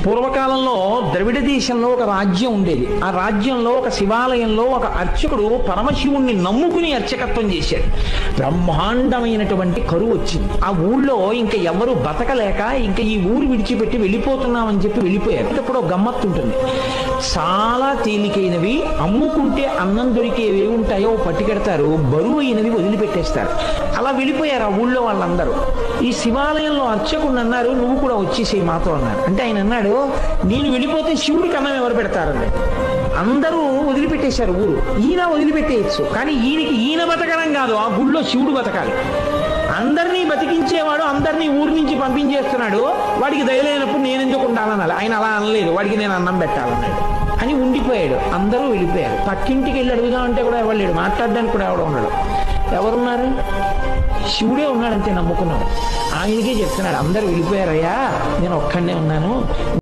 పూర్వకాలంలో ద్రవిడ దేశంలో ఒక రాజ్యం ఉండేది. ఆ రాజ్యంలో ఒక శివాలయంలో ఒక అర్చకుడు పరమశివుణ్ణి నమ్ముకుని అర్చకత్వం చేశాడు. బ్రహ్మాండమైనటువంటి కరువు వచ్చింది. ఆ ఊళ్ళో ఇంకా ఎవరు బతకలేక ఇంకా ఈ ఊరు విడిచిపెట్టి వెళ్ళిపోతున్నామని చెప్పి వెళ్ళిపోయారు. ఇప్పుడు గమ్మత్తు ఉంటుంది. చాలా తేలికైనవి అమ్ముకుంటే అన్నం దొరికేవి ఉంటాయో పట్టుకెడతారు, బరువు అయినవి వదిలిపెట్టేస్తారు. అలా వెళ్ళిపోయారు ఆ ఊళ్ళో వాళ్ళందరూ. ఈ శివాలయంలో అర్చకుడు అన్నారు, నువ్వు కూడా వచ్చేసేయి మాతో అన్నారు. అంటే ఆయన అన్నాడు, నేను వెళ్ళిపోతే శివుడికి అన్నం ఎవరు పెడతారని. అందరూ వదిలిపెట్టేశారు ఊరు. ఈయన వదిలిపెట్టేయచ్చు, కానీ ఈయన బతకడం కాదు, ఆ గుళ్ళో శివుడు బతకాలి. అందరినీ బతికించేవాడు అందరినీ ఊరి నుంచి పంపించేస్తున్నాడు, వాడికి దయలేనప్పుడు నేను ఎందుకు ఉండాలనాలి. ఆయన అలా అనలేదు, వాడికి నేను అన్నం పెట్టాలన్నాడు అని ఉండిపోయాడు. అందరూ వెళ్ళిపోయారు. పక్కింటికి వెళ్ళి అడుగుదామంటే కూడా ఎవరు లేడు, మాట్లాడడానికి కూడా ఎవడో ఉన్నాడు. ఎవరున్నారు? శివుడే ఉన్నాడంతే, నమ్ముకున్నాడు. ఆయనకే చెప్తున్నాడు, అందరూ వెళ్ళిపోయారయ్యా, నేను ఒక్కడనే ఉన్నాను.